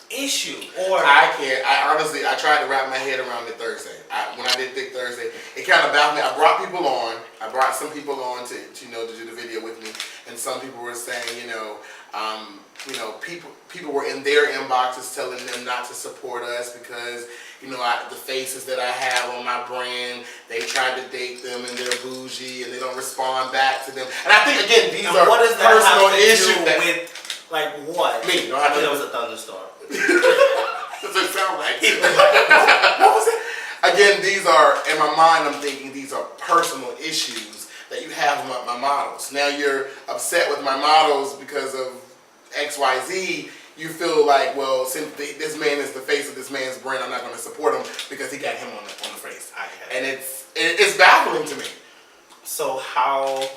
issue? Or I can't. I honestly, I tried to wrap my head around it Thursday. When I did Thick Thursday, it kind of baffled me. I brought people on. I brought some people on to do the video with me, and some people were saying, people were in their inboxes telling them not to support us because the faces that I have on my brand, they tried to date them and they're bougie and they don't respond back to them. And I think again, these are what does that personal have to issues do with like what? Me, I thought it was a thunderstorm. Does it sound like it? What was it? Again, these are, in my mind, I'm thinking these are personal issues that you have with my models. Now you're upset with my models because of X, Y, Z. You feel like, well, since this man is the face of this man's brand, I'm not going to support him because he got him on the face. And it's baffling to me. So how,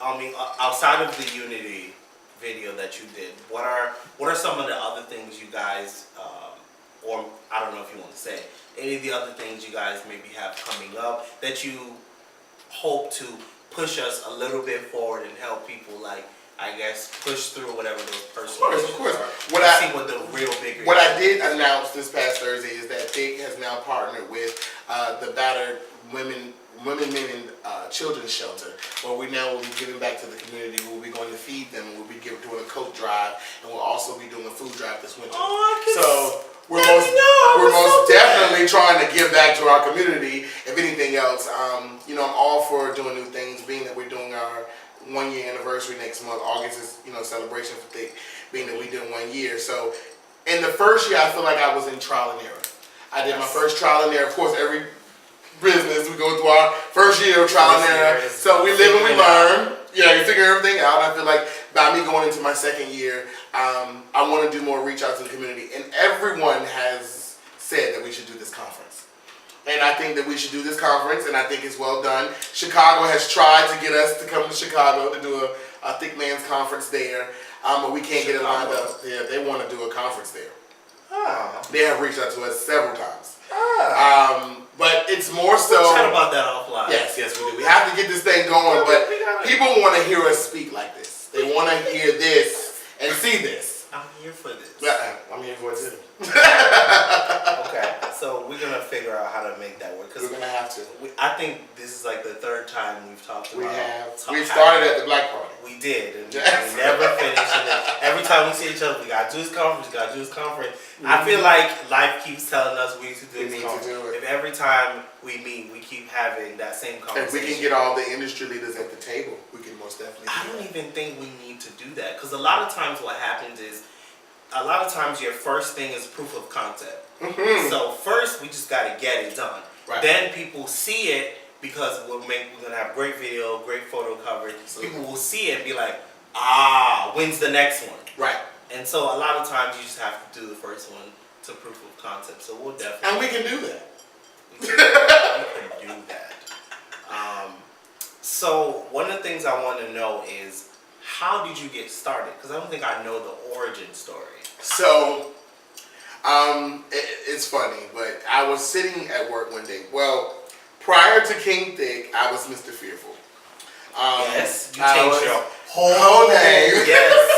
outside of the Unity video that you did, what are some of the other things you guys, or I don't know if you want to say, any of the other things you guys maybe have coming up that you hope to push us a little bit forward and help people, like, I guess, push through whatever those personal issues of course. are. What the real bigger What I did announce this past Thursday is that Thick has now partnered with the Battered Women, Men, and Children's Shelter, where we now will be giving back to the community. We'll be going to feed them. We'll be doing a coat drive, and we'll also be doing a food drive this winter. So we're most definitely trying to give back to our community. If anything else, I'm all for doing new things. Being that we're doing our 1 year anniversary next month, August is celebration for Thick. Being that we did 1 year, so in the first year I feel like I was in trial and error. I did my first trial and error. Of course, every business we go through our first year of trial and error. So we live and we learn. Yeah, you figure everything out. I feel like by me going into my second year, I want to do more reach out to the community. And everyone has said that we should do this conference. And I think that we should do this conference, and I think it's well done. Chicago has tried to get us to come to Chicago to do a Thick Man's conference there, but we can't get it lined up. Yeah, they want to do a conference there. They have reached out to us several times. But it's more so. We'll chat about that offline. Yes, we do. We have to get this thing going, but people want to hear us speak like this. They want to hear this and see this. I'm here for this. I'm here for it too. Okay, so we're gonna figure out how to make that work. We're gonna have to. I think this is like the third time we've talked about. We have. We started at the Black Party. We did, and we never finished. And every time we see each other, we gotta do this conference. We gotta do this conference. I feel like life keeps telling us we need to do this conference. If every time we meet, we keep having that same conversation. If we can get all the industry leaders at the table, we can most definitely. I don't even think we need to do that, because a lot of times what happens is, a lot of times your first thing is proof of concept. So first we just gotta get it done. Right. Then people see it, because we're gonna have great video, great photo coverage. People will see it and be like, when's the next one? Right. And so a lot of times you just have to do the first one to proof of concept. So we'll definitely. And we can do that. We can do that. So one of the things I want to know is, how did you get started? Because I don't think I know the origin story. So, it's funny, but I was sitting at work one day. Well, prior to King Thick, I was Mr. Fearful. Yes, you changed your whole name. Yes.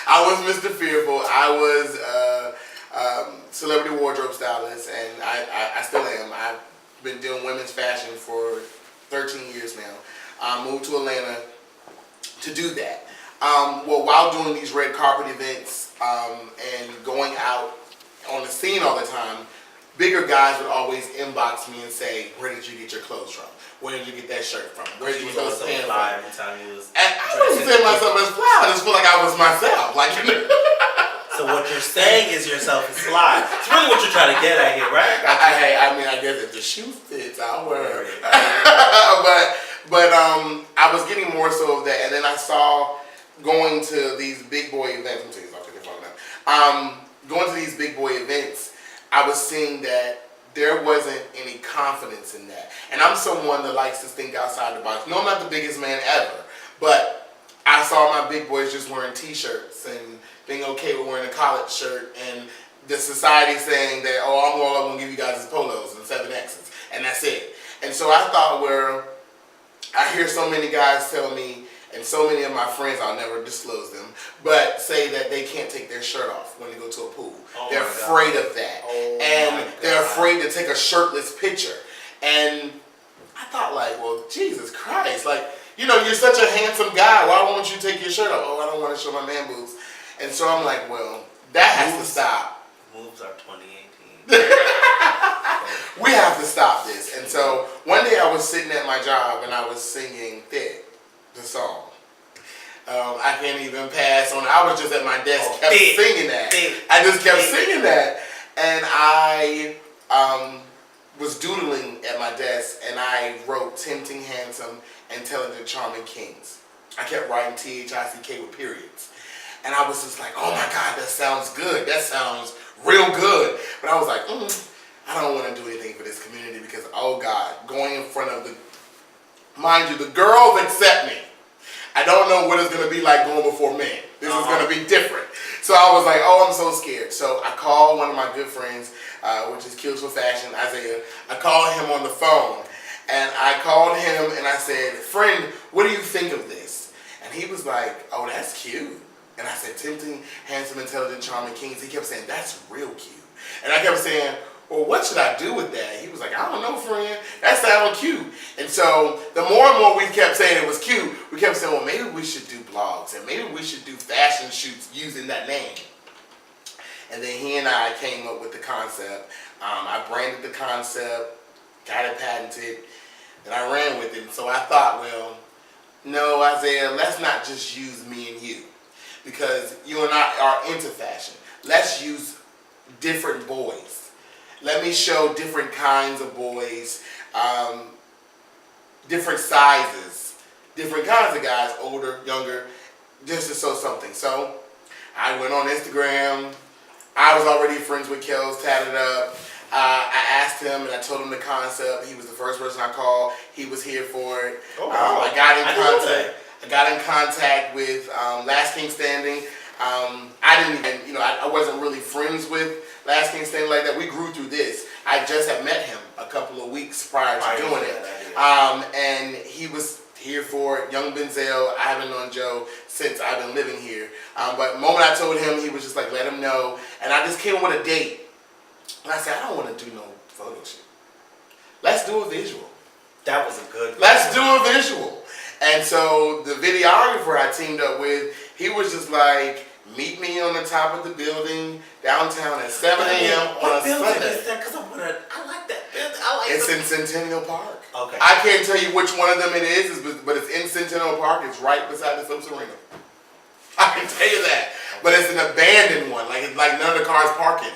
I was Mr. Fearful. I was celebrity wardrobe stylist, and I still am. I've been doing women's fashion for 13 years now. I moved to Atlanta to do that. While doing these red carpet events and going out on the scene all the time, bigger guys would always inbox me and say, "Where did you get your clothes from? Where did you get that shirt from? Where did you get those pants from?" Every time you was. And I wouldn't say myself as fly. I just feel like I was myself. So what you're saying is yourself is fly. It's really what you're trying to get at here, right? I guess if the shoe fits, I'll wear it. but I was getting more so of that, and then I saw going to these big boy events. I'm taking off the phone now. Going to these big boy events, I was seeing that there wasn't any confidence in that. And I'm someone that likes to think outside the box. No, I'm not the biggest man ever, but I saw my big boys just wearing t-shirts and being okay with wearing a collared shirt, and the society saying that, all I'm going to give you guys is polos and 7Xs, and that's it. And so I thought, I hear so many guys tell me, and so many of my friends, I'll never disclose them, but say that they can't take their shirt off when they go to a pool. Oh they're my afraid God. of that. Oh And my they're God. afraid to take a shirtless picture. And I thought, like, well, Jesus Christ, like, you know, you're such a handsome guy. Why won't you take your shirt off? Oh, I don't want to show my man boobs. And so I'm like, well, that has to stop. Moves are 2018. We have to stop this. And so one day I was sitting at my job and I was singing Thick, the song. I can't even pass on. I was just at my desk, kept Thick, singing that. Thick, I just kept Thick. singing that. And I was doodling at my desk and I wrote Tempting, Handsome, Intelligent, Charming Kings. I kept writing T-H-I-C-K with periods. And I was just like, oh my God, that sounds good. That sounds real good. But I was like, I don't want to do anything for this community because, oh God, going in front of the, mind you, the girls accept me. I don't know what it's going to be like going before men. This is going to be different. So I was like, oh, I'm so scared. So I called one of my good friends, which is Kills for Fashion, Isaiah. I called him on the phone. And I called him and I said, friend, what do you think of this? And he was like, oh, that's cute. And I said, Tempting, Handsome, Intelligent, Charming Kings. He kept saying, that's real cute. And I kept saying, well, what should I do with that? He was like, I don't know, friend. That sounded cute. And so the more and more we kept saying it was cute, we kept saying, well, maybe we should do blogs and maybe we should do fashion shoots using that name. And then he and I came up with the concept. I branded the concept, got it patented, and I ran with it. And so I thought, well, no, Isaiah, let's not just use me and you because you and I are into fashion. Let's use different boys. Let me show different kinds of boys, different sizes, different kinds of guys, older, younger, just to show something. So I went on Instagram. I was already friends with Kels, tatted up. I asked him and I told him the concept. He was the first person I called. He was here for it. Oh, wow. I got in I didn't know contact. I got in contact with Last King Standing. I didn't even, I wasn't really friends with Last King Standing like that. We grew through this. I just had met him a couple of weeks prior to doing it. And he was here for it. Young Benzel. I haven't known Joe since I've been living here. But the moment I told him, he was just like, let him know. And I just came up with a date. And I said, I don't want to do no photo shoot. Let's do a visual. That was a good Let's do a visual. And so the videographer I teamed up with, he was just like, meet me on the top of the building downtown at 7 a.m. on a Sunday. Because I like that building. It's in Centennial Park. Okay. I can't tell you which one of them it is, but it's in Centennial Park. It's right beside the Phillips Arena. I can tell you that. But it's an abandoned one. Like none of the cars park in it.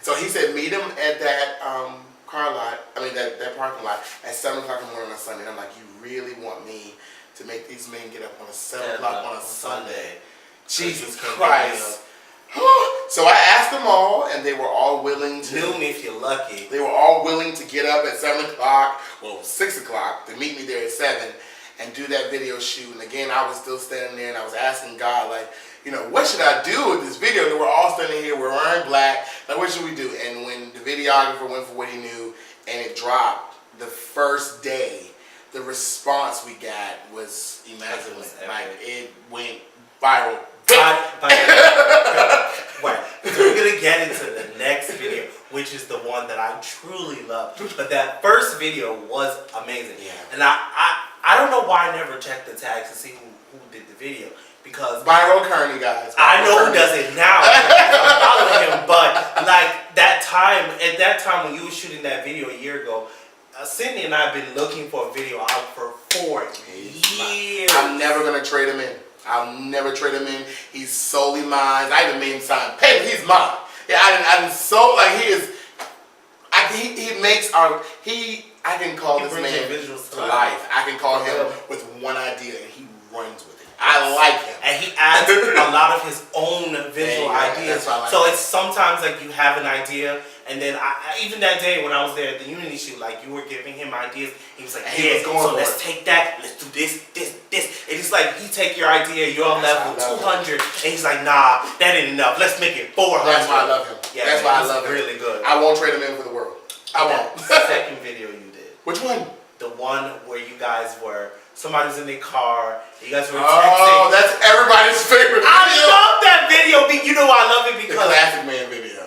So he said, meet him at that that parking lot at 7 o'clock in the morning on a Sunday. And I'm like, you really want me to make these men get up on a 7 o'clock on a Sunday? Jesus Christ. So I asked them all, and they were all willing to. Knew me if you're lucky. They were all willing to get up at 7 o'clock, 6 o'clock, to meet me there at 7 and do that video shoot. And again, I was still standing there, and I was asking God, like, what should I do with this video? They were all standing here, we're wearing black. Like, what should we do? And when the videographer went for what he knew, and it dropped the first day, the response we got was immaculate. Like, it went viral. Right. So we're going to get into the next video, which is the one that I truly love. But that first video was amazing. Yeah. And I don't know why I never checked the tags to see who did the video. Because Byron Kearney, guys. I know who does it now. I'm following him. But like at that time when you were shooting that video a year ago, Sydney and I have been looking for a video out for 4 years. I'm never going to trade him in. I'll never trade him in. He's solely mine. I even made him sign paper. He's mine. Yeah, I can call this man to life. I can call him with one idea and he runs with it. I like him. And he adds a lot of his own visual ideas. That's why I like so him. it's sometimes like you have an idea, and then even that day when I was there at the Unity shoot, like you were giving him ideas. He was like, let's take that, let's do this. And it's like he take your idea, you're on level 200, and he's like, nah, that ain't enough. Let's make it 400. That's why I love him. Yeah, that's why I love him. Really good. I won't trade him in for the world. I won't. That second video you did. Which one? The one where you guys were somebody's in their car. You guys were Oh, texting. that's everybody's favorite video. I love that video. You know why I love it The because classic man video.